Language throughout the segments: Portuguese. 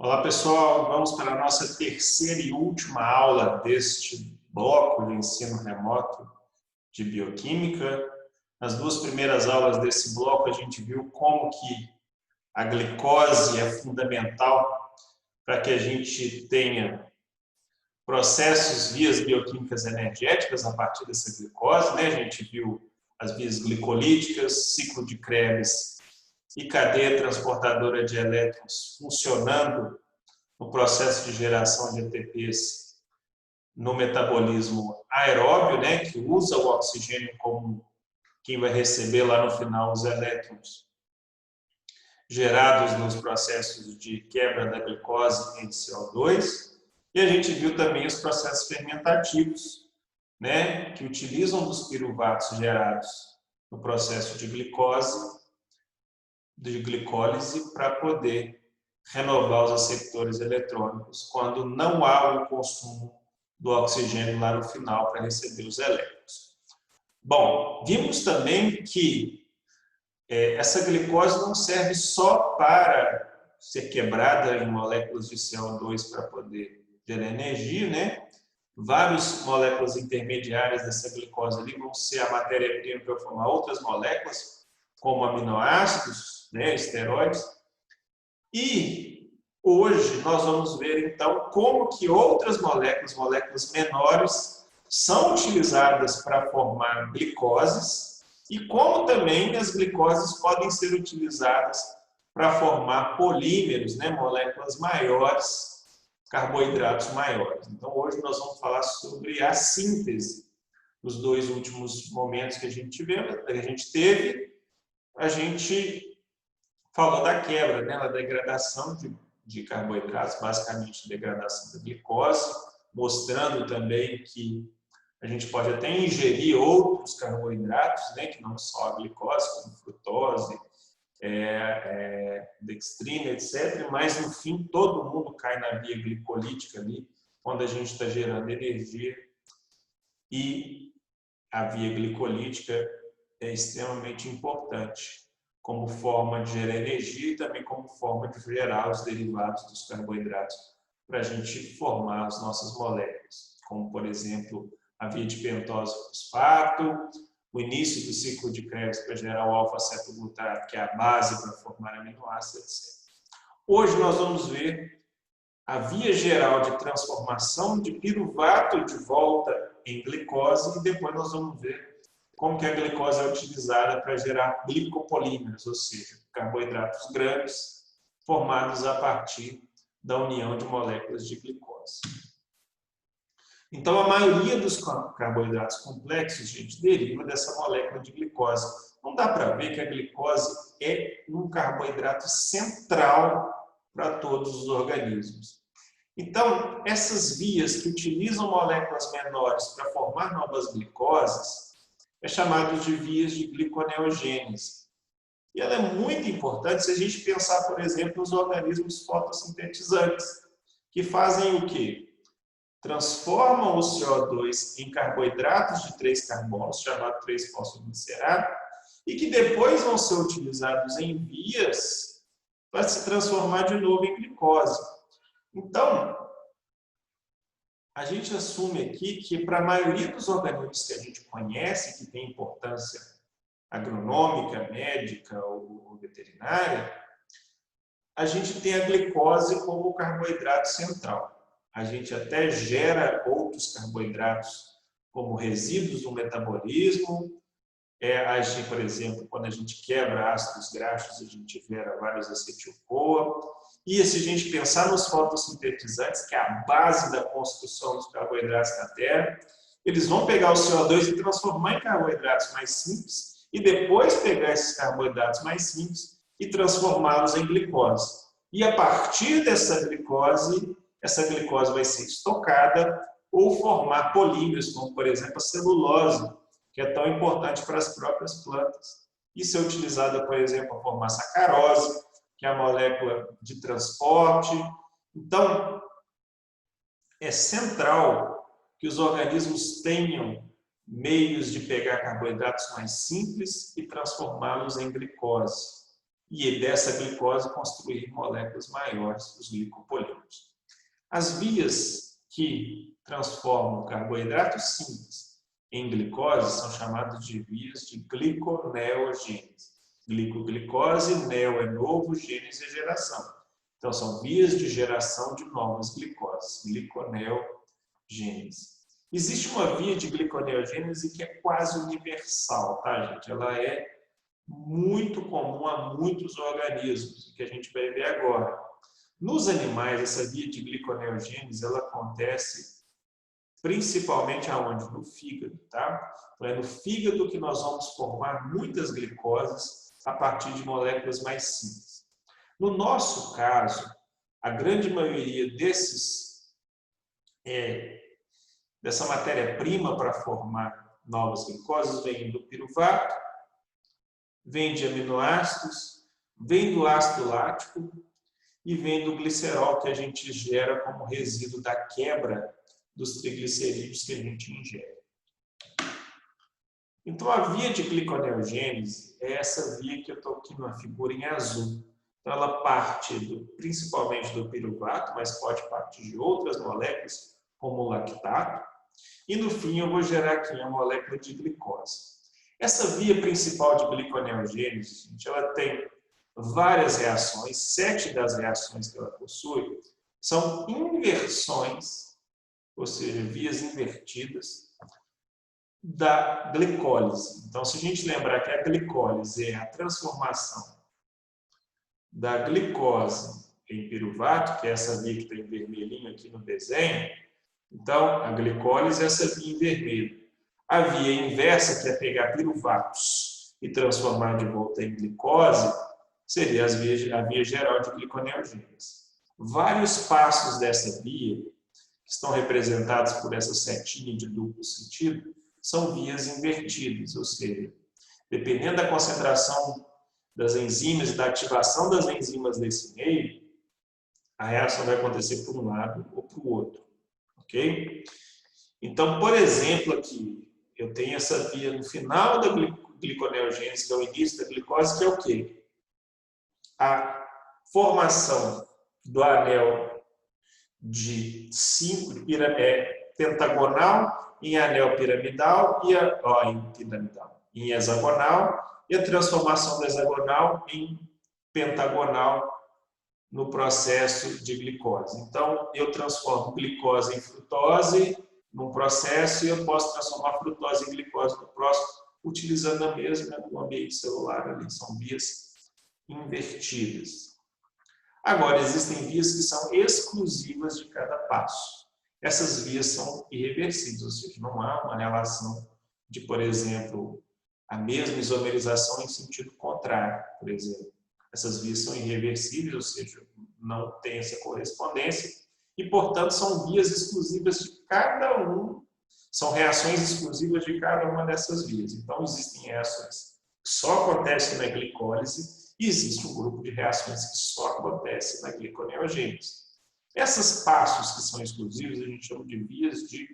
Olá pessoal, vamos para a nossa terceira e última aula deste bloco de ensino remoto de bioquímica. Nas duas primeiras aulas desse bloco a gente viu como que a glicose é fundamental para que a gente tenha processos, vias bioquímicas energéticas a partir dessa glicose, né? A gente viu as vias glicolíticas, ciclo de Krebs e cadeia transportadora de elétrons funcionando no processo de geração de ATPs no metabolismo aeróbio, né, que usa o oxigênio como quem vai receber lá no final os elétrons gerados nos processos de quebra da glicose em CO2. E a gente viu também os processos fermentativos, né, que utilizam dos piruvatos gerados no processo de glicólise para poder renovar os receptores eletrônicos quando não há o consumo do oxigênio lá no final para receber os elétrons. Bom, vimos também que essa glicose não serve só para ser quebrada em moléculas de CO2 para poder gerar energia, né? Várias moléculas intermediárias dessa glicose ali vão ser a matéria-prima para formar outras moléculas, como aminoácidos, né, esteroides. E hoje nós vamos ver então como que outras moléculas menores, são utilizadas para formar glicoses e como também as glicoses podem ser utilizadas para formar polímeros, né, moléculas maiores, carboidratos maiores. Então hoje nós vamos falar sobre a síntese. Nos dois últimos momentos que a gente teve, a gente falou da quebra, né, da degradação de carboidratos, basicamente degradação da glicose, mostrando também que a gente pode até ingerir outros carboidratos, né, que não só a glicose, como frutose, dextrina, etc. Mas, no fim, todo mundo cai na via glicolítica ali, quando a gente está gerando energia. E a via glicolítica é extremamente importante como forma de gerar energia e também como forma de gerar os derivados dos carboidratos para a gente formar as nossas moléculas, como, por exemplo, a via de pentose fosfato, o início do ciclo de Krebs para gerar o alfa-cetoglutato, que é a base para formar aminoácidos, etc. Hoje nós vamos ver a via geral de transformação de piruvato de volta em glicose e depois nós vamos ver como que a glicose é utilizada para gerar glicopolímeros, ou seja, carboidratos grandes formados a partir da união de moléculas de glicose. Então, a maioria dos carboidratos complexos, gente, deriva dessa molécula de glicose. Não dá para ver que a glicose é um carboidrato central para todos os organismos. Então, essas vias que utilizam moléculas menores para formar novas glicoses é chamado de vias de gliconeogênese. E ela é muito importante se a gente pensar, por exemplo, nos organismos fotossintetizantes, que fazem o quê? Transformam o CO2 em carboidratos de 3 carbonos, chamado 3-fosfoglicerato, e que depois vão ser utilizados em vias para se transformar de novo em glicose. Então, a gente assume aqui que para a maioria dos organismos que a gente conhece, que tem importância agronômica, médica ou veterinária, a gente tem a glicose como o carboidrato central. A gente até gera outros carboidratos como resíduos do metabolismo. Por exemplo, quando a gente quebra ácidos graxos, a gente gera vários acetil-CoA. E se a gente pensar nos fotossintetizantes, que é a base da construção dos carboidratos na Terra, eles vão pegar o CO2 e transformar em carboidratos mais simples e depois pegar esses carboidratos mais simples e transformá-los em glicose. E a partir dessa glicose, essa glicose vai ser estocada ou formar polímeros, como por exemplo a celulose, que é tão importante para as próprias plantas. Isso é utilizada, por exemplo, para formar sacarose, que é a molécula de transporte. Então, é central que os organismos tenham meios de pegar carboidratos mais simples e transformá-los em glicose. e dessa glicose construir moléculas maiores, os glicopolímeros. As vias que transformam carboidratos simples em glicose são chamadas de vias de gliconeogênese. Glicose, neo é novo, gênese é geração. Então, são vias de geração de novas glicoses, gliconeogênese. Existe uma via de gliconeogênese que é quase universal, tá, gente? Ela é muito comum a muitos organismos, que a gente vai ver agora. Nos animais, essa via de gliconeogênese, ela acontece principalmente aonde? No fígado, tá? Então, é no fígado que nós vamos formar muitas glicoses a partir de moléculas mais simples. No nosso caso, a grande maioria dessa matéria-prima para formar novas glicoses vem do piruvato, vem de aminoácidos, vem do ácido lático e vem do glicerol que a gente gera como resíduo da quebra dos triglicerídeos que a gente ingere. Então, a via de gliconeogênese é essa via que eu estou aqui na figura em azul. Então, ela parte principalmente do piruvato, mas pode partir de outras moléculas, como o lactato. E, no fim, eu vou gerar aqui a molécula de glicose. Essa via principal de gliconeogênese, gente, ela tem várias reações. 7 das reações que ela possui são inversões, ou seja, vias invertidas da glicólise. Então, se a gente lembrar que a glicólise é a transformação da glicose em piruvato, que é essa via que está em vermelhinho aqui no desenho, então a glicólise é essa via em vermelho. A via inversa, que é pegar piruvatos e transformar de volta em glicose, seria a via geral de gliconeogênese. Vários passos dessa via, que estão representados por essa setinha de duplo sentido, são vias invertidas, ou seja, dependendo da concentração das enzimas e da ativação das enzimas nesse meio, a reação vai acontecer por um lado ou por outro, ok? Então, por exemplo, aqui, eu tenho essa via no final da gliconeogênese, que é o início da glicose, que é o quê? A formação do anel de 5 pentagonal em anel piramidal em hexagonal e a transformação do hexagonal em pentagonal no processo de glicose. Então, eu transformo glicose em frutose num processo e eu posso transformar frutose em glicose no próximo, utilizando a mesma no ambiente celular ali. São vias invertidas. Agora, existem vias que são exclusivas de cada passo. Essas vias são irreversíveis, ou seja, não há uma relação de, por exemplo, a mesma isomerização em sentido contrário, por exemplo. Essas vias são irreversíveis, ou seja, não tem essa correspondência e, portanto, são vias exclusivas de cada um, são reações exclusivas de cada uma dessas vias. Então, existem reações que só acontecem na glicólise e existe um grupo de reações que só acontecem na gliconeogênese. Esses passos que são exclusivos a gente chama de vias de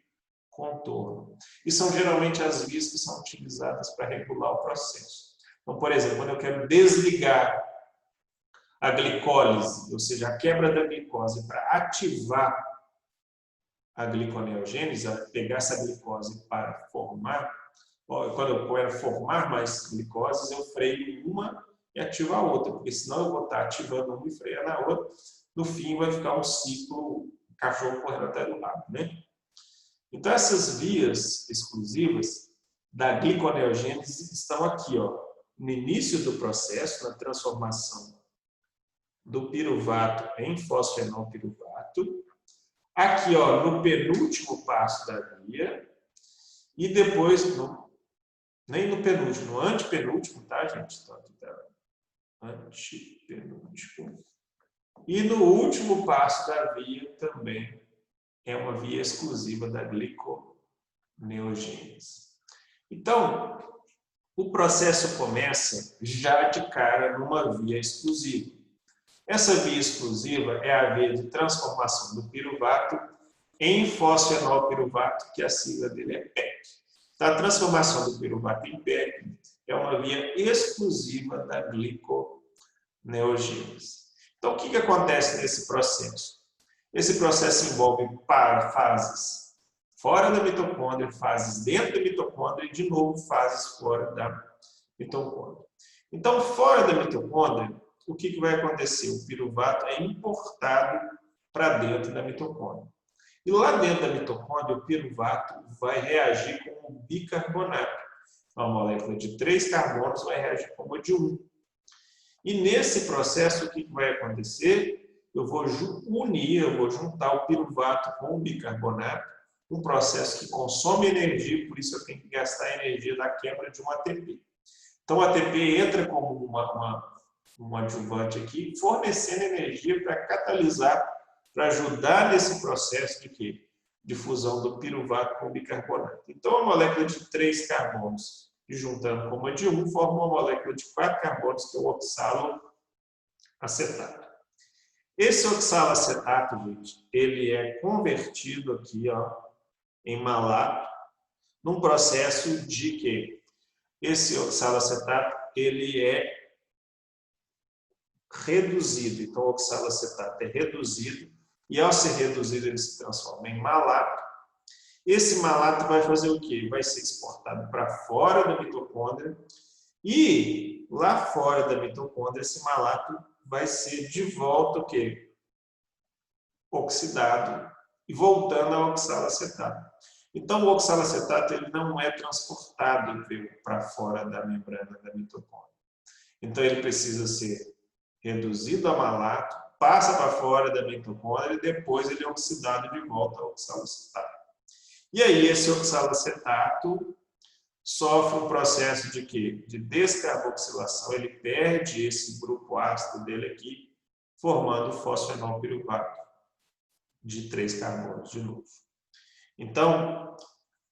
contorno. E são geralmente as vias que são utilizadas para regular o processo. Então, por exemplo, quando eu quero desligar a glicólise, ou seja, a quebra da glicose para ativar a gliconeogênese, pegar essa glicose para formar, quando eu quero formar mais glicoses, eu freio uma e ativo a outra, porque senão eu vou estar ativando uma e freando a outra, no fim vai ficar um ciclo, cachorro correndo até do lado, né? Então essas vias exclusivas da gliconeogênese estão aqui, ó, no início do processo, na transformação do piruvato em fosfenolpiruvato, aqui, ó, no penúltimo passo da via, e depois, nem no penúltimo, no antepenúltimo, tá, gente? Então, aqui tá, antepenúltimo. E no último passo da via também é uma via exclusiva da gliconeogênese. Então, o processo começa já de cara numa via exclusiva. Essa via exclusiva é a via de transformação do piruvato em fosfenolpiruvato, que a sigla dele é PEC. Então, a transformação do piruvato em PEC é uma via exclusiva da gliconeogênese. neogênese. Então, o que acontece nesse processo? Esse processo envolve fases fora da mitocôndria, fases dentro da mitocôndria e, de novo, fases fora da mitocôndria. Então, fora da mitocôndria, o que vai acontecer? O piruvato é importado para dentro da mitocôndria. E lá dentro da mitocôndria, o piruvato vai reagir com o bicarbonato. Uma molécula de 3 carbonos vai reagir com uma de 1. E nesse processo, o que vai acontecer? Eu vou unir, eu vou juntar o piruvato com o bicarbonato, um processo que consome energia, por isso eu tenho que gastar a energia da quebra de um ATP. Então, o ATP entra como um adjuvante aqui, fornecendo energia para catalisar, para ajudar nesse processo de quê? De fusão do piruvato com o bicarbonato. Então, a molécula de 3 carbonos, juntando com uma de 1, forma uma molécula de 4 carbonos, que é o oxaloacetato. Esse oxaloacetato, gente, ele é convertido aqui, ó, em malato, num processo de que esse oxaloacetato ele é reduzido. Então, o oxaloacetato é reduzido e, ao ser reduzido, ele se transforma em malato. Esse malato vai fazer o quê? Vai ser exportado para fora da mitocôndria e, lá fora da mitocôndria, esse malato vai ser de volta o quê? Oxidado e voltando ao oxaloacetato. Então, o oxaloacetato ele não é transportado para fora da membrana da mitocôndria. Então, ele precisa ser reduzido a malato, passa para fora da mitocôndria e depois ele é oxidado de volta ao oxaloacetato. E aí, esse oxaloacetato sofre um processo de quê? De descarboxilação. Ele perde esse grupo ácido dele aqui, formando o fosfenolpiruvato de 3 carbonos de novo. Então,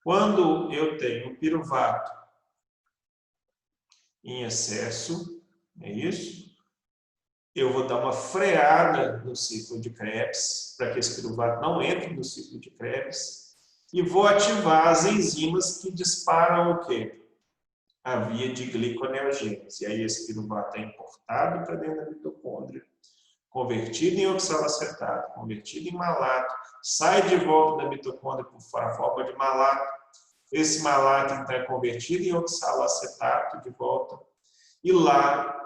quando eu tenho piruvato em excesso, é isso, eu vou dar uma freada no ciclo de Krebs, para que esse piruvato não entre no ciclo de Krebs, e vou ativar as enzimas que disparam o quê? A via de gliconeogênese. E aí esse piruvato é importado para dentro da mitocôndria, convertido em oxaloacetato, convertido em malato, sai de volta da mitocôndria por forma de malato. Esse malato então é convertido em oxaloacetato de volta. E lá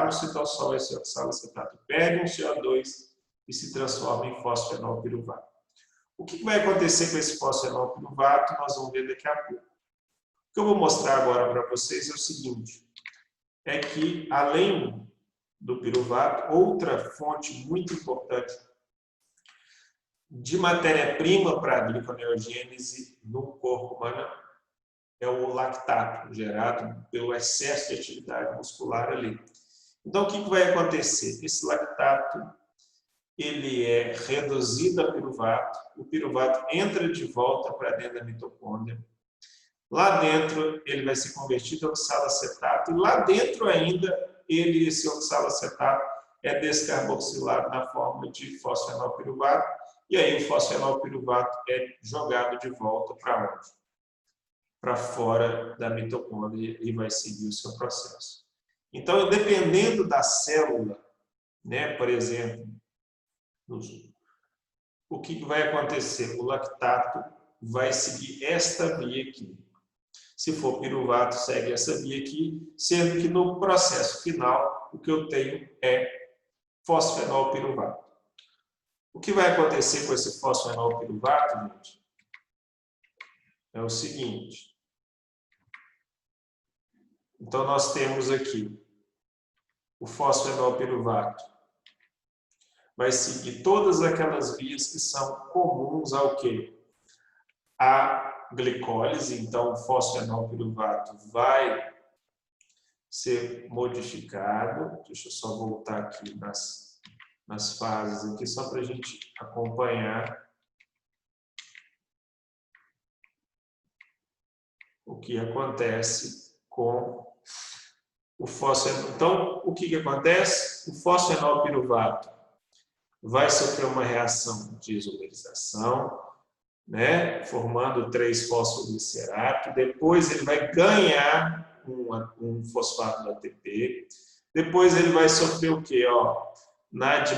no citossol, esse oxaloacetato perde um CO2 e se transforma em fosfenolpiruvato. O que vai acontecer com esse fosfenolpiruvato, nós vamos ver daqui a pouco. O que eu vou mostrar agora para vocês é o seguinte, é que além do piruvato, outra fonte muito importante de matéria-prima para a gliconeogênese no corpo humano é o lactato, gerado pelo excesso de atividade muscular ali. Então, o que vai acontecer? Esse lactato ele é reduzido a piruvato, o piruvato entra de volta para dentro da mitocôndria. Lá dentro, ele vai ser convertido em oxaloacetato, e lá dentro ainda, esse oxaloacetato é descarboxilado na forma de fosfenolpiruvato, e aí o fosfenolpiruvato é jogado de volta para onde? Para fora da mitocôndria e vai seguir o seu processo. Então, dependendo da célula, né, por exemplo, o que vai acontecer? O lactato vai seguir esta via aqui. Se for piruvato, segue essa via aqui, sendo que no processo final, o que eu tenho é fosfenolpiruvato. O que vai acontecer com esse fosfenolpiruvato, gente? É o seguinte. Então, nós temos aqui o fosfenolpiruvato. Vai seguir todas aquelas vias que são comuns ao quê? A glicólise. Então, o fosfenolpiruvato vai ser modificado. Deixa eu só voltar aqui nas fases aqui, só para a gente acompanhar o que acontece com o fosfenol. Então, o que acontece? O fosfenolpiruvato vai sofrer uma reação de isomerização, né, formando 3-fosfoglicerato. Depois ele vai ganhar um fosfato do ATP. Depois ele vai sofrer o quê? Ó, NAD+,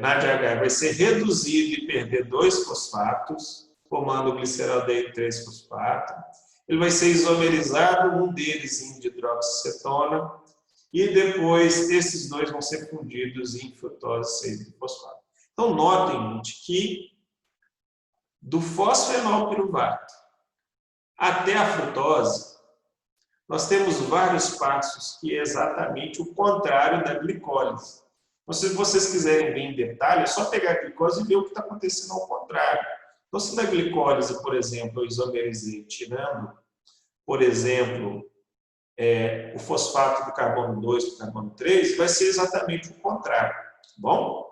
NADH vai ser reduzido e perder 2 fosfatos, formando o gliceraldeído 3-fosfato. Ele vai ser isomerizado, um deles em dihidroxicetona, e depois esses dois vão ser fundidos em frutose 6-fosfato. Então, notem, gente, que do fosfenolpiruvato até a frutose, nós temos vários passos que é exatamente o contrário da glicólise. Então, se vocês quiserem ver em detalhe, é só pegar a glicose e ver o que está acontecendo ao contrário. Então, se na glicólise, por exemplo, eu isomerizei tirando, por exemplo, o fosfato do carbono 2 para o carbono 3, vai ser exatamente o contrário, tá bom?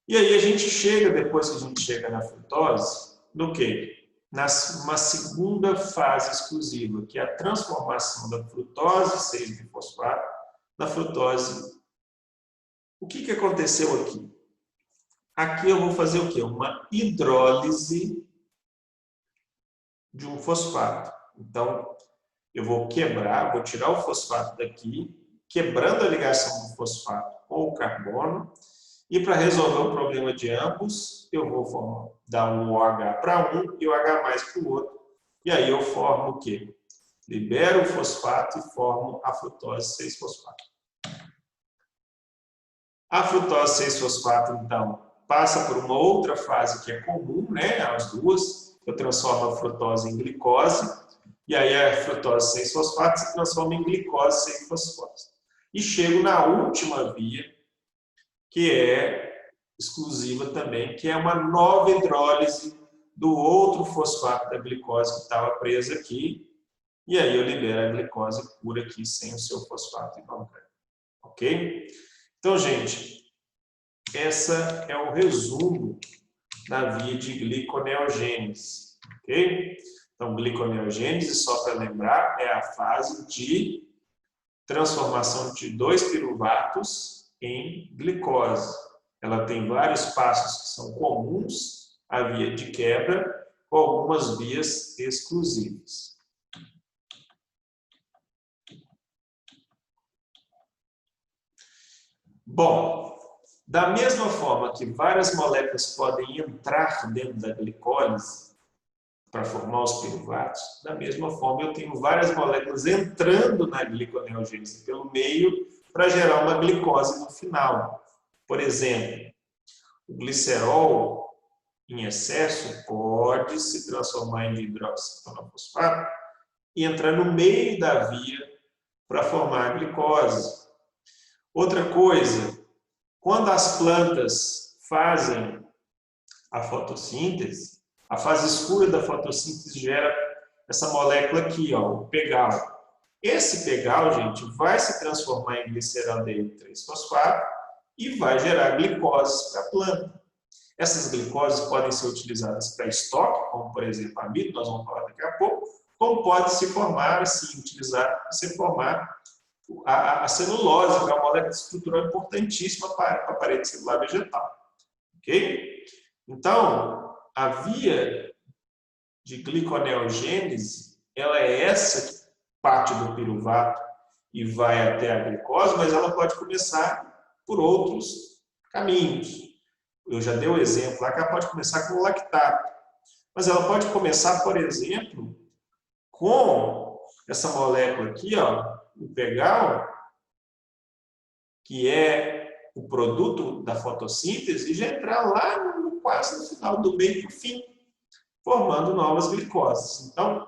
E aí a gente chega, depois que a gente chega na frutose, no quê? Numa segunda fase exclusiva, que é a transformação da frutose 6-bifosfato na frutose. O que aconteceu aqui? Aqui eu vou fazer o quê? Uma hidrólise de um fosfato. Então, eu vou quebrar, vou tirar o fosfato daqui, quebrando a ligação do fosfato com o carbono, e para resolver o problema de ambos, eu vou dar um OH para um e o H+ para o outro. E aí eu formo o quê? Libero o fosfato e formo a frutose 6-fosfato. A frutose 6-fosfato, então, passa por uma outra fase que é comum, né, as duas. Eu transformo a frutose em glicose, e aí a frutose 6-fosfato se transforma em glicose 6-fosfose. E chego na última via, que é exclusiva também, que é uma nova hidrólise do outro fosfato da glicose que estava presa aqui, e aí eu libero a glicose pura aqui, sem o seu fosfato inorgânico. Ok? Então, gente, essa é o resumo da via de gliconeogênese. Ok? Então, gliconeogênese, só para lembrar, é a fase de transformação de 2 piruvatos em glicose. Ela tem vários passos que são comuns à via de quebra, com algumas vias exclusivas. Bom, da mesma forma que várias moléculas podem entrar dentro da glicólise para formar os piruvatos, da mesma forma eu tenho várias moléculas entrando na gliconeogênese pelo meio para gerar uma glicose no final. Por exemplo, o glicerol em excesso pode se transformar em dihidroxicetona-fosfato e entrar no meio da via para formar a glicose. Outra coisa, quando as plantas fazem a fotossíntese, a fase escura da fotossíntese gera essa molécula aqui, ó, o pegal. Esse pegal, gente, vai se transformar em gliceraldeído 3-fosfato e vai gerar glicose para a planta. Essas glicoses podem ser utilizadas para estoque, como por exemplo a amido, nós vamos falar daqui a pouco, como pode se formar, assim, utilizar para se formar a celulose, que é uma molécula estrutural importantíssima para a parede celular vegetal. Ok? Então, a via de gliconeogênese, ela é essa que parte do piruvato e vai até a glicose, mas ela pode começar por outros caminhos. Eu já dei o exemplo lá que ela pode começar com o lactato, mas ela pode começar, por exemplo, com essa molécula aqui, ó, o pegal, que é o produto da fotossíntese, e já entrar lá quase no final, do meio para o fim, formando novas glicoses. Então,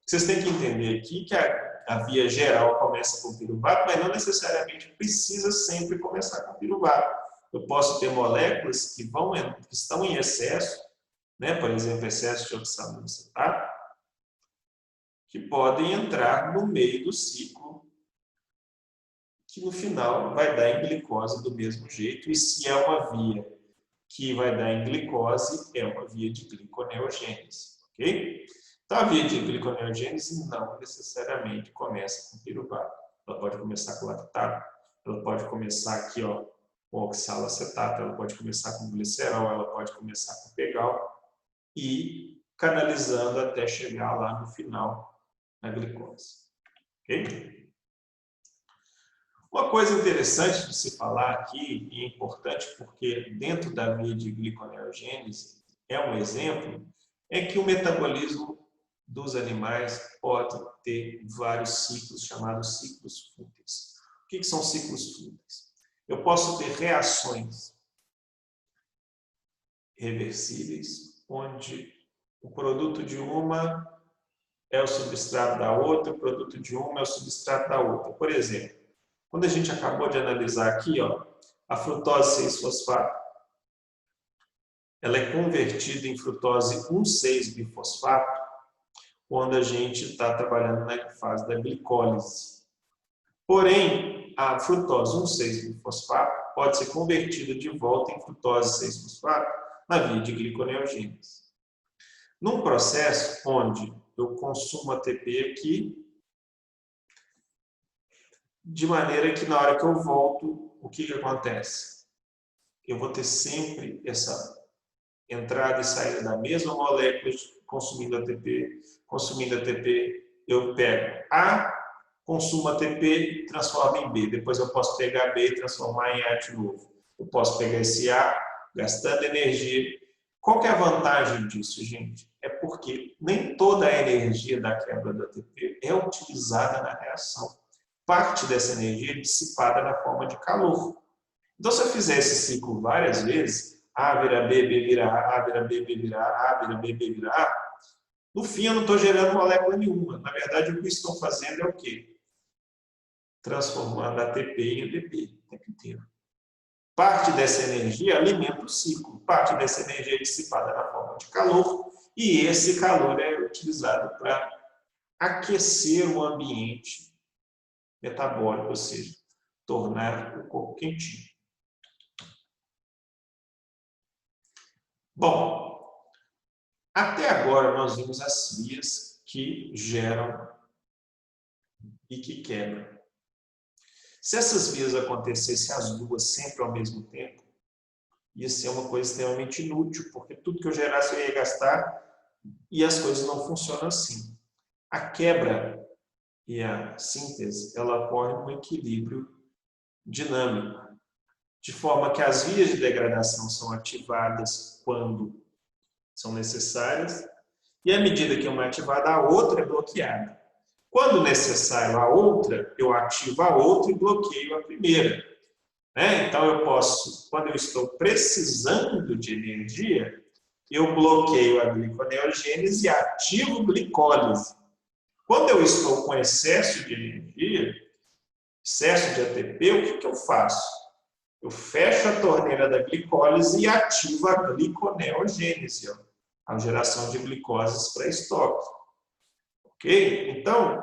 vocês têm que entender aqui que a via geral começa com piruvato, mas não necessariamente precisa sempre começar com piruvato. Eu posso ter moléculas que estão em excesso, né? Por exemplo, excesso de oxaloacetato, que podem entrar no meio do ciclo, que no final vai dar em glicose do mesmo jeito, e se é uma via que vai dar em glicose, é uma via de gliconeogênese, ok? Então, a via de gliconeogênese não necessariamente começa com piruvato. Ela pode começar com lactato, ela pode começar aqui, ó, com oxalacetato, ela pode começar com glicerol, ela pode começar com pegal e canalizando até chegar lá no final a glicose. Ok? Uma coisa interessante de se falar aqui, e importante porque dentro da via de gliconeogênese é um exemplo, é que o metabolismo dos animais pode ter vários ciclos, chamados ciclos fúteis. O que são ciclos fúteis? Eu posso ter reações reversíveis, onde o produto de uma é o substrato da outra, o produto de uma é o substrato da outra. Por exemplo, quando a gente acabou de analisar aqui, ó, a frutose 6-fosfato, ela é convertida em frutose 1,6-bifosfato, quando a gente está trabalhando na fase da glicólise. Porém, a frutose 1,6-bifosfato pode ser convertida de volta em frutose 6-fosfato na via de gliconeogênese. Num processo onde eu consumo ATP aqui, de maneira que na hora que eu volto, o que acontece? Eu vou ter sempre essa entrada e saída da mesma molécula consumindo ATP. Consumindo ATP, eu pego A, consumo ATP e transformo em B. Depois eu posso pegar B e transformar em A de novo. Eu posso pegar esse A, gastando energia. Qual que é a vantagem disso, gente? É porque nem toda a energia da quebra do ATP é utilizada na reação. Parte dessa energia é dissipada na forma de calor. Então, se eu fizer esse ciclo várias vezes, A vira B, B vira A, A vira B, B vira A, A vira B, B vira A, no fim eu não estou gerando molécula nenhuma. Na verdade, o que estou fazendo é o quê? Transformando ATP em ADP o tempo inteiro. Parte dessa energia alimenta o ciclo, parte dessa energia é dissipada na forma de calor, e esse calor é utilizado para aquecer o ambiente metabólico, ou seja, tornar o corpo quentinho. Bom, até agora nós vimos as vias que geram e que quebram. Se essas vias acontecessem as duas sempre ao mesmo tempo, ia ser uma coisa extremamente inútil, porque tudo que eu gerasse eu ia gastar e as coisas não funcionam assim. A quebra e a síntese, ela ocorre num equilíbrio dinâmico, de forma que as vias de degradação são ativadas quando são necessárias, e à medida que uma é ativada, a outra é bloqueada. Quando necessário a outra, eu ativo a outra e bloqueio a primeira. Então, eu posso, quando eu estou precisando de energia, eu bloqueio a gliconeogênese e ativo glicólise. Quando eu estou com excesso de energia, excesso de ATP, o que eu faço? Eu fecho a torneira da glicólise e ativo a gliconeogênese, a geração de glicoses para estoque. Ok? Então,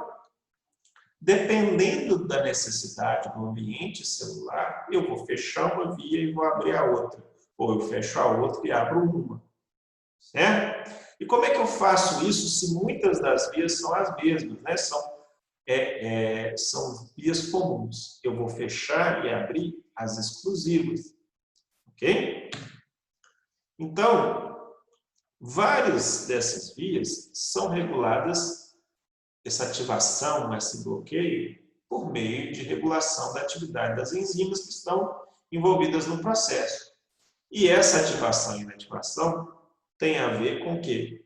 dependendo da necessidade do ambiente celular, eu vou fechar uma via e vou abrir a outra. Ou eu fecho a outra e abro uma. Certo? E como é que eu faço isso se muitas das vias são as mesmas, né? São vias comuns. Eu vou fechar e abrir as exclusivas. Ok? Então, várias dessas vias são reguladas, essa ativação, esse bloqueio, por meio de regulação da atividade das enzimas que estão envolvidas no processo. E essa ativação e inativação tem a ver com o quê?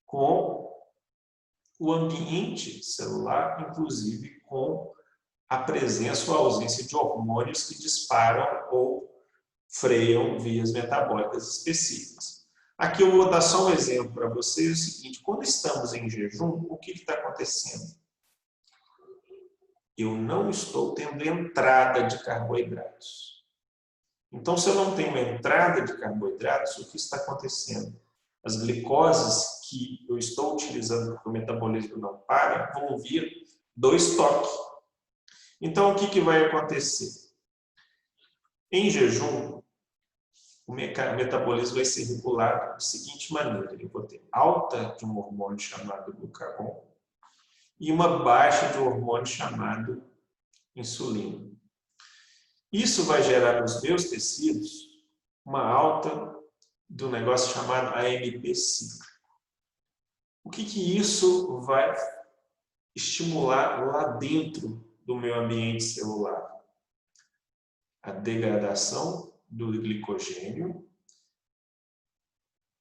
Com o ambiente celular, inclusive com a presença ou ausência de hormônios que disparam ou freiam vias metabólicas específicas. Aqui eu vou dar só um exemplo para vocês, é o seguinte, quando estamos em jejum, o que está acontecendo? Eu não estou tendo entrada de carboidratos. Então, se eu não tenho entrada de carboidratos, o que está acontecendo? As glicoses que eu estou utilizando porque o metabolismo não para, vão vir do estoque. Então, o que vai acontecer? Em jejum, o metabolismo vai ser regulado da seguinte maneira. Eu vou ter alta de um hormônio chamado glucagon e uma baixa de um hormônio chamado insulina. Isso vai gerar nos meus tecidos uma alta do negócio chamado AMP cíclico. O que isso vai estimular lá dentro do meu ambiente celular a degradação do glicogênio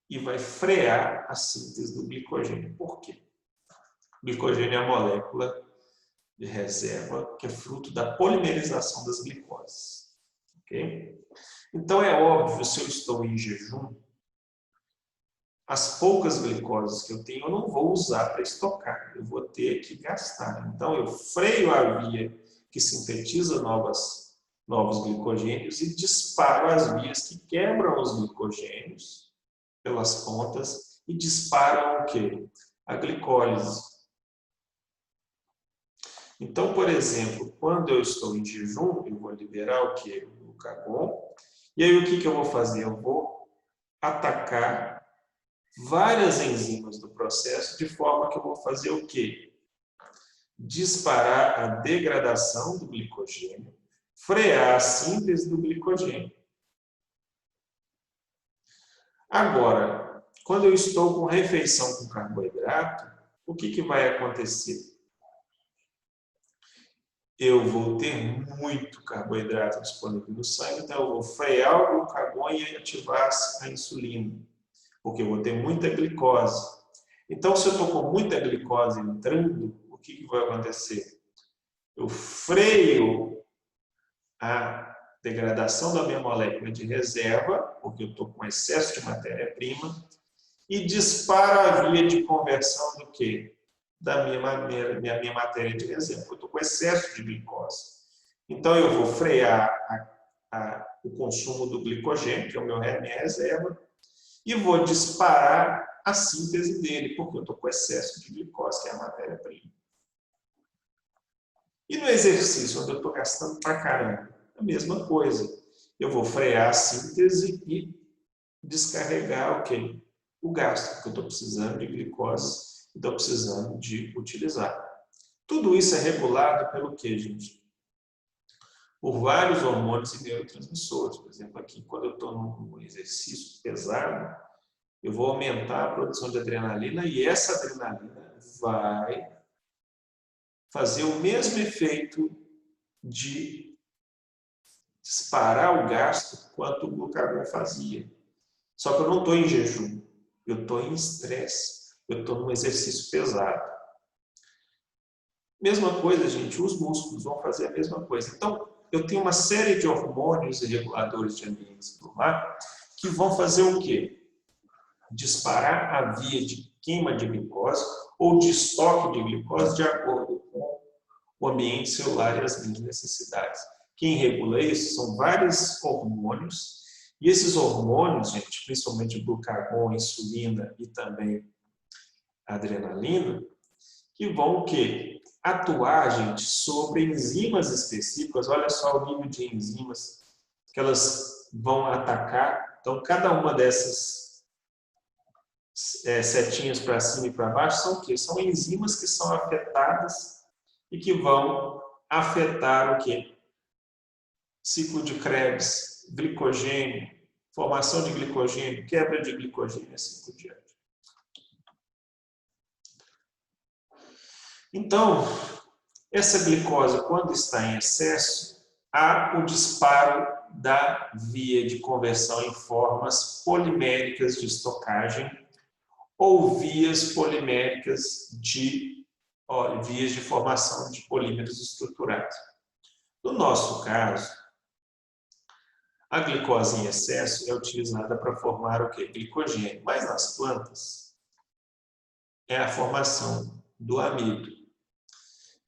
e vai frear a síntese do glicogênio. Por quê? O glicogênio é a molécula de reserva que é fruto da polimerização das glicoses. Okay? Então, é óbvio, se eu estou em jejum, as poucas glicoses que eu tenho eu não vou usar para estocar, eu vou ter que gastar. Então, eu freio a via que sintetiza novos glicogênios e disparo as vias que quebram os glicogênios pelas pontas e disparam o quê? A glicólise. Então, por exemplo, quando eu estou em jejum, eu vou liberar o quê? O glucagon. E aí, o que eu vou fazer? Eu vou atacar várias enzimas do processo, de forma que eu vou fazer o quê? Disparar a degradação do glicogênio, frear a síntese do glicogênio. Agora, quando eu estou com refeição com carboidrato, o que vai acontecer? Eu vou ter muito carboidrato disponível no sangue, então eu vou frear o glucagon e ativar a insulina, porque eu vou ter muita glicose. Então, se eu estou com muita glicose entrando, o que vai acontecer? Eu freio a degradação da minha molécula de reserva, porque eu estou com excesso de matéria-prima, e disparo a via de conversão do quê? Da minha matéria de reserva. Eu estou com excesso de glicose. Então, eu vou frear o consumo do glicogênio, que é o minha reserva, e vou disparar a síntese dele, porque eu estou com excesso de glicose, que é a matéria-prima. E no exercício, onde eu estou gastando pra caramba, a mesma coisa. Eu vou frear a síntese e descarregar o quê? O gasto, porque eu estou precisando de glicose e estou precisando de utilizar. Tudo isso é regulado pelo quê, gente? Por vários hormônios e neurotransmissores. Por exemplo, aqui, quando eu estou num exercício pesado, eu vou aumentar a produção de adrenalina e essa adrenalina vai fazer o mesmo efeito de disparar o gasto quanto o glucagon fazia. Só que eu não estou em jejum, eu estou em estresse, eu estou num exercício pesado. Mesma coisa, gente, os músculos vão fazer a mesma coisa. Então, eu tenho uma série de hormônios e reguladores de ambiente celular que vão fazer o quê? Disparar a via de queima de glicose ou de estoque de glicose de acordo com o ambiente celular e as minhas necessidades. Quem regula isso são vários hormônios, e esses hormônios, gente, principalmente glucagon, insulina e também adrenalina, que vão o quê? Atuar, gente, sobre enzimas específicas. Olha só o nível de enzimas que elas vão atacar. Então, cada uma dessas setinhas para cima e para baixo são o quê? São enzimas que são afetadas e que vão afetar o quê? Ciclo de Krebs, glicogênio, formação de glicogênio, quebra de glicogênio e assim por diante. Então, essa glicose, quando está em excesso, há o disparo da via de conversão em formas poliméricas de estocagem ou vias poliméricas vias de formação de polímeros estruturados. No nosso caso, a glicose em excesso é utilizada para formar o quê? Glicogênio, mas nas plantas é a formação do amido.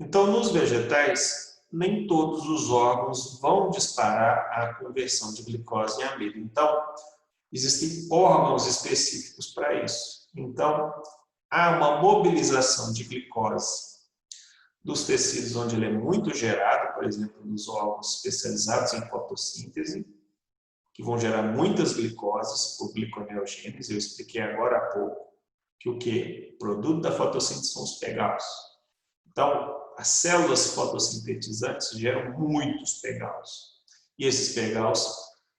Então, nos vegetais, nem todos os órgãos vão disparar a conversão de glicose em amido. Então, existem órgãos específicos para isso. Então, há uma mobilização de glicose dos tecidos onde ele é muito gerado, por exemplo, nos órgãos especializados em fotossíntese, que vão gerar muitas glicoses por gliconeogênese. Eu expliquei agora há pouco que o que? O produto da fotossíntese são os pegalos. Então, as células fotossintetizantes geram muitos pegalos. E esses pegalos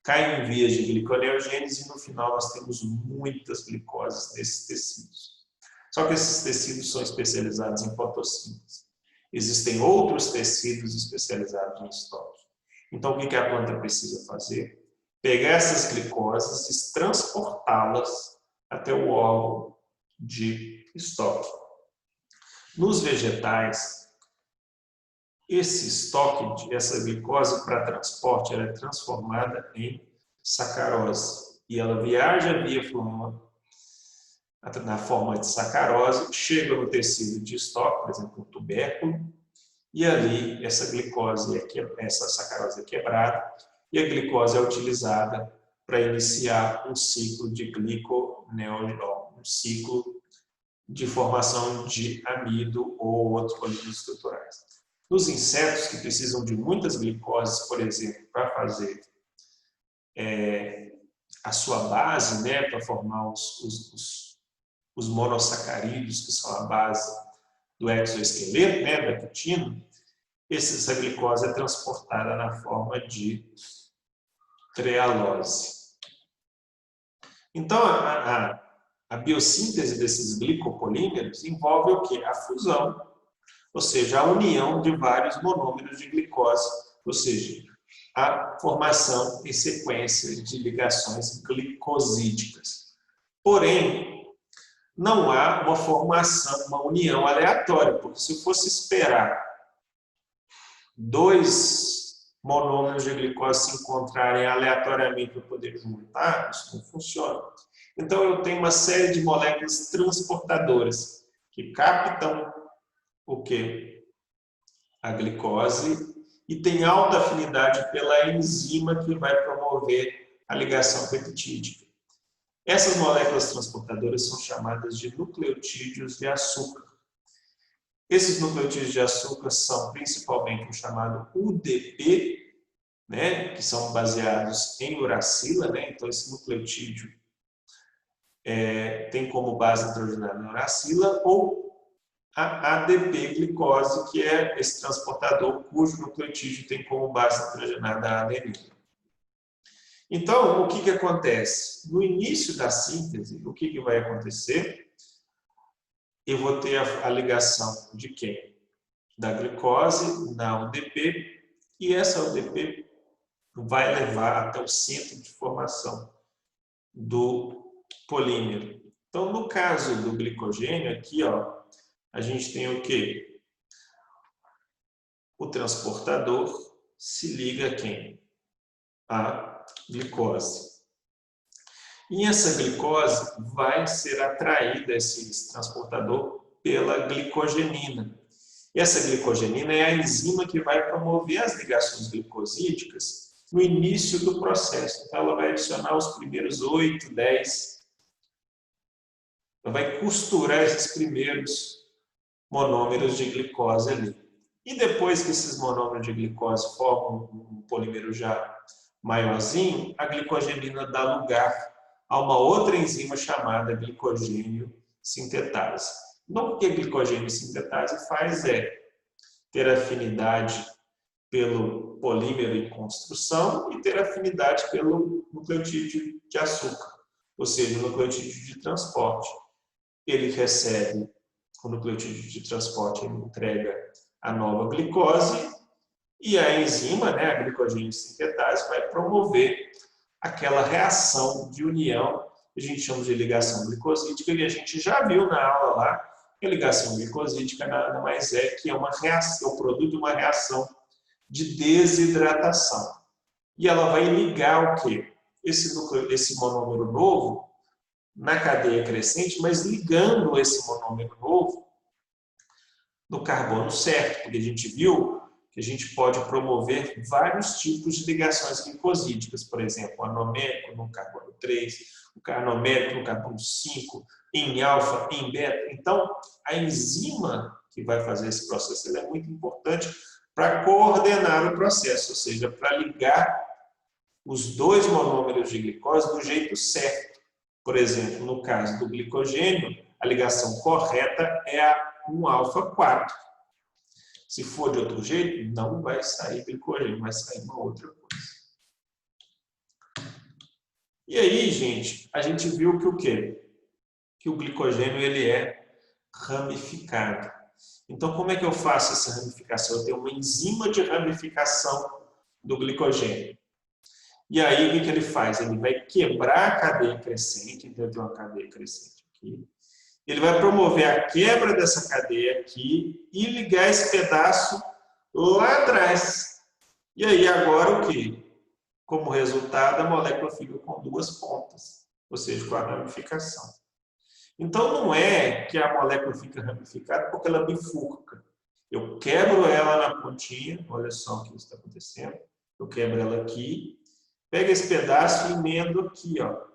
caem em vias de gliconeogênese e no final nós temos muitas glicoses nesses tecidos. Só que esses tecidos são especializados em fotossíntese. Existem outros tecidos especializados em estoque. Então, o que a planta precisa fazer? Pegar essas glicoses e transportá-las até o órgão de estoque. Nos vegetais, esse estoque, essa glicose para transporte, ela é transformada em sacarose. E ela viaja via flema na forma de sacarose, chega no tecido de estoque, por exemplo, o tubérculo, e ali essa glicose, essa sacarose é quebrada, e a glicose é utilizada para iniciar um ciclo de gliconeogênese, um ciclo de formação de amido ou outros polímeros estruturais. Nos insetos que precisam de muitas glicoses, por exemplo, para fazer a sua base, né, para formar os monossacarídeos, que são a base do exoesqueleto, né, da quitina, essa glicose é transportada na forma de trealose. Então, a biossíntese desses glicopolímeros envolve o quê? A fusão, ou seja, a união de vários monômeros de glicose, ou seja, a formação em sequência de ligações glicosídicas. Porém, não há uma formação, uma união aleatória, porque se fosse esperar dois monômeros de glicose se encontrarem aleatoriamente para poder juntar, isso não funciona. Então, eu tenho uma série de moléculas transportadoras que captam o quê? A glicose e tem alta afinidade pela enzima que vai promover a ligação peptídica. Essas moléculas transportadoras são chamadas de nucleotídeos de açúcar. Esses nucleotídeos de açúcar são principalmente o chamado UDP, né, que são baseados em uracila, né? Então esse nucleotídeo tem como base nitrogenada a uracila, ou a ADP-glicose, que é esse transportador cujo nucleotídeo tem como base nitrogenada a adenina. Então, o que acontece? No início da síntese, o que vai acontecer? Eu vou ter a ligação de quem? Da glicose na UDP, e essa UDP vai levar até o centro de formação do polímero. Então, no caso do glicogênio, aqui, ó, a gente tem o quê? O transportador se liga a quem? A glicose. E essa glicose vai ser atraída, esse transportador, pela glicogenina. E essa glicogenina é a enzima que vai promover as ligações glicosídicas no início do processo. Então, ela vai adicionar os primeiros 8, 10. Ela vai costurar esses primeiros monômeros de glicose ali. E depois que esses monômeros de glicose formam um polímero já maiorzinho, a glicogenina dá lugar a uma outra enzima chamada glicogênio sintetase. Então, o que a glicogênio sintetase faz é ter afinidade pelo polímero em construção e ter afinidade pelo nucleotídeo de açúcar, ou seja, o nucleotídeo de transporte. Ele recebe o nucleotídeo de transporte, ele entrega a nova glicose e a enzima, né, a glicogênio sintetase, vai promover aquela reação de união que a gente chama de ligação glicosídica, e a gente já viu na aula lá que a ligação glicosídica nada mais é que é uma reação, o produto de uma reação de desidratação. E ela vai ligar o quê? Esse monômero novo na cadeia crescente, mas ligando esse monômero novo no carbono certo, porque a gente viu que a gente pode promover vários tipos de ligações glicosídicas, por exemplo, o anomérico no carbono 3, o anomérico no carbono 5, em alfa, em beta. Então, a enzima que vai fazer esse processo ela é muito importante para coordenar o processo, ou seja, para ligar os dois monômeros de glicose do jeito certo. Por exemplo, no caso do glicogênio, a ligação correta é a 1-alfa-4. Se for de outro jeito, não vai sair glicogênio, vai sair uma outra coisa. E aí, gente, a gente viu que o quê? Que o glicogênio ele é ramificado. Então, como é que eu faço essa ramificação? Eu tenho uma enzima de ramificação do glicogênio. E aí, o que ele faz? Ele vai quebrar a cadeia crescente, então eu tenho uma cadeia crescente aqui. Ele vai promover a quebra dessa cadeia aqui e ligar esse pedaço lá atrás. E aí, agora o quê? Como resultado, a molécula fica com duas pontas, ou seja, com a ramificação. Então, não é que a molécula fica ramificada porque ela bifurca. Eu quebro ela na pontinha, olha só o que está acontecendo. Eu quebro ela aqui, pego esse pedaço e emendo aqui, ó.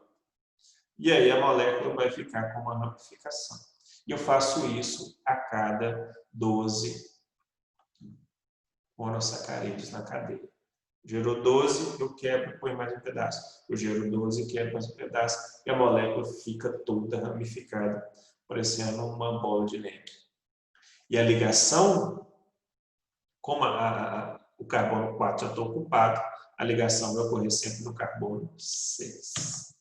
E aí a molécula vai ficar com uma ramificação. E eu faço isso a cada 12 monossacarídeos na cadeia. Gerou 12, eu quebro e ponho mais um pedaço. Eu gero 12, quebro mais um pedaço. E a molécula fica toda ramificada, parecendo uma bola de neve. E a ligação, como o carbono 4 já está ocupado, a ligação vai ocorrer sempre no carbono 6.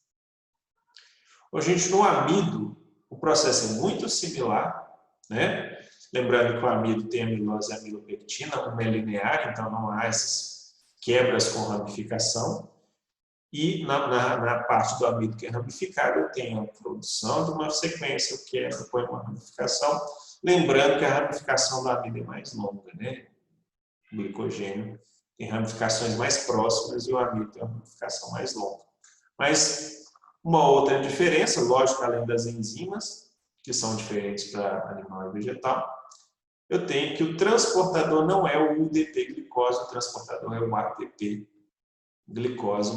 Ô, gente, no amido, o processo é muito similar, né? Lembrando que o amido tem amilose e amilopectina, uma é linear, então não há essas quebras com ramificação. E na parte do amido que é ramificado, eu tenho a produção de uma sequência, eu quebro, põe uma ramificação. Lembrando que a ramificação do amido é mais longa, né? O glicogênio tem ramificações mais próximas e o amido tem uma ramificação mais longa. Mas uma outra diferença, lógico, além das enzimas, que são diferentes para animal e vegetal, eu tenho que o transportador não é o UDP-glicose, o transportador é o ATP-glicose,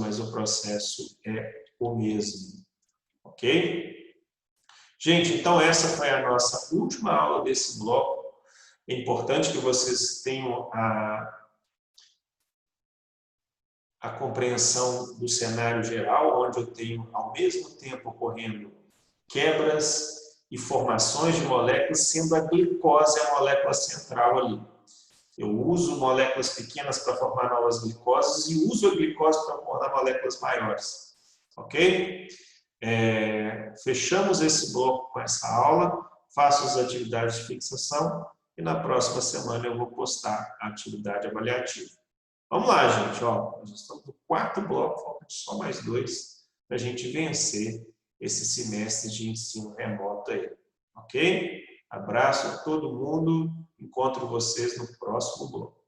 mas o processo é o mesmo. Ok? Gente, então essa foi a nossa última aula desse bloco. É importante que vocês tenham a compreensão do cenário geral, onde eu tenho, ao mesmo tempo, ocorrendo quebras e formações de moléculas, sendo a glicose a molécula central ali. Eu uso moléculas pequenas para formar novas glicoses e uso a glicose para formar moléculas maiores. Ok? Fechamos esse bloco com essa aula, faço as atividades de fixação e na próxima semana eu vou postar a atividade avaliativa. Vamos lá, gente. Ó, nós estamos no 4º bloco, faltam só mais 2 para a gente vencer esse semestre de ensino remoto aí. Ok? Abraço a todo mundo. Encontro vocês no próximo bloco.